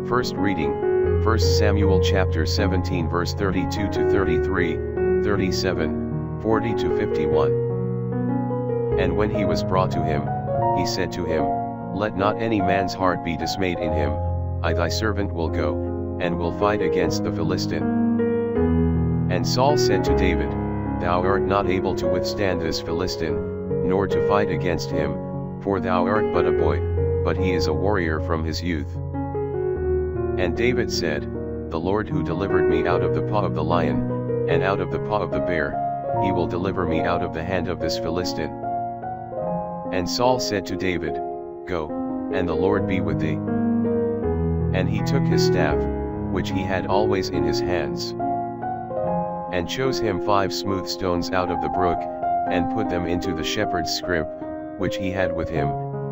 First reading, 1 Samuel chapter 17 verse 32 to 33, 37, 40 to 51. And when he was brought to him, he said to him, Let not any man's heart be dismayed in him, I thy servant will go, and will fight against the Philistine. And Saul said to David, Thou art not able to withstand this Philistine, nor to fight against him, for thou art but a boy, but he is a warrior from his youth. And David said, The Lord who delivered me out of the paw of the lion, and out of the paw of the bear, he will deliver me out of the hand of this Philistine. And Saul said to David, Go, and the Lord be with thee. And he took his staff, which he had always in his hands, and chose him 5 smooth stones out of the brook, and put them into the shepherd's scrip, which he had with him,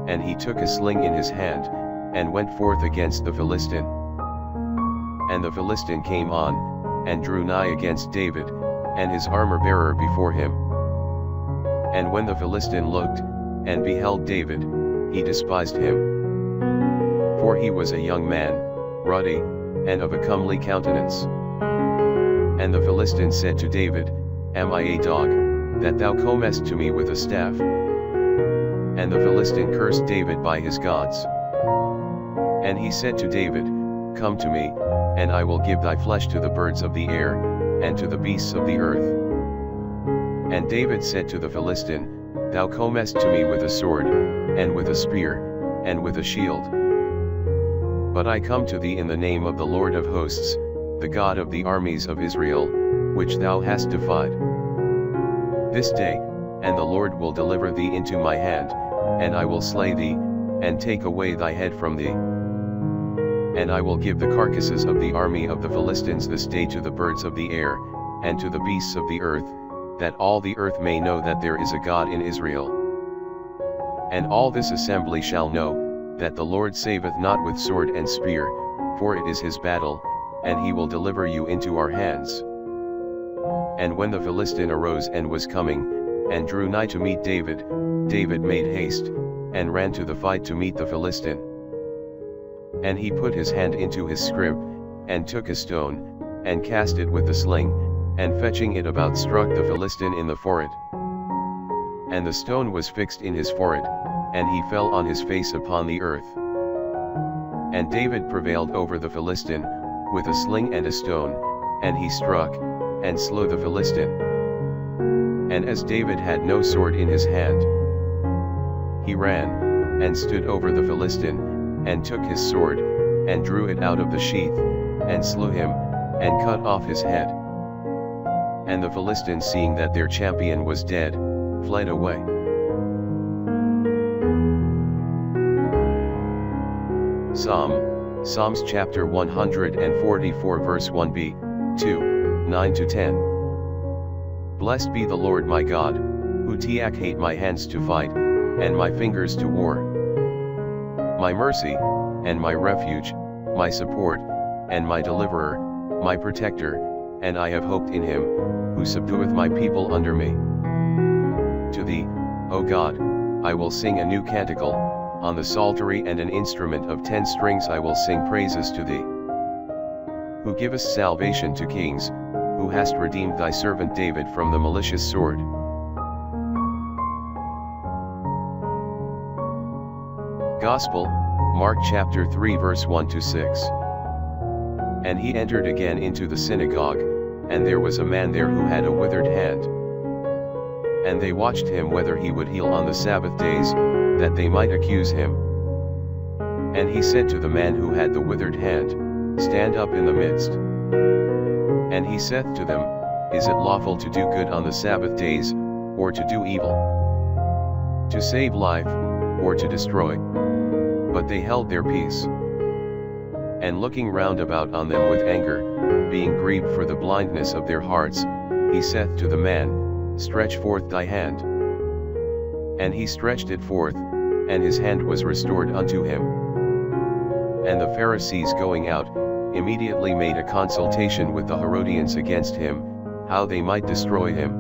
and he took a sling in his hand, and went forth against the Philistine. And the Philistine came on, and drew nigh against David, and his armor-bearer before him. And when the Philistine looked, and beheld David, he despised him. For he was a young man, ruddy, and of a comely countenance. And the Philistine said to David, Am I a dog, that thou comest to me with a staff? And the Philistine cursed David by his gods. And he said to David, Come to me, and I will give thy flesh to the birds of the air, and to the beasts of the earth. And David said to the Philistine, Thou comest to me with a sword, and with a spear, and with a shield. But I come to thee in the name of the Lord of hosts, the God of the armies of Israel, which thou hast defied this day, and the Lord will deliver thee into my hand, and I will slay thee, and take away thy head from thee. And I will give the carcasses of the army of the Philistines this day to the birds of the air, and to the beasts of the earth, that all the earth may know that there is a God in Israel. And all this assembly shall know, that the Lord saveth not with sword and spear, for it is his battle, and he will deliver you into our hands. And when the Philistine arose and was coming, and drew nigh to meet David, David made haste, and ran to the fight to meet the Philistine. And he put his hand into his scrip, and took a stone, and cast it with the sling, and fetching it about struck the Philistine in the forehead. And the stone was fixed in his forehead, and he fell on his face upon the earth. And David prevailed over the Philistine, with a sling and a stone, and he struck, and slew the Philistine. And as David had no sword in his hand, he ran, and stood over the Philistine, and took his sword, and drew it out of the sheath, and slew him, and cut off his head. And the Philistines, seeing that their champion was dead, fled away. Psalms chapter 144 verse 1b, 2, 9 to 10. Blessed be the Lord my God, who hate my hands to fight, and my fingers to war. My mercy, and my refuge, my support, and my deliverer, my protector, and I have hoped in him, who subdueth my people under me. To thee, O God, I will sing a new canticle, on the psaltery and an instrument of 10 strings I will sing praises to thee. Who givest salvation to kings, who hast redeemed thy servant David from the malicious sword. Gospel, Mark chapter 3 verse 1 to 6. And he entered again into the synagogue, and there was a man there who had a withered hand. And they watched him whether he would heal on the Sabbath days, that they might accuse him. And he said to the man who had the withered hand, Stand up in the midst. And he saith to them, Is it lawful to do good on the Sabbath days, or to do evil? To save life, or to destroy? But they held their peace. And looking round about on them with anger, being grieved for the blindness of their hearts, he saith to the man, Stretch forth thy hand. And he stretched it forth, and his hand was restored unto him. And the Pharisees going out, immediately made a consultation with the Herodians against him, how they might destroy him.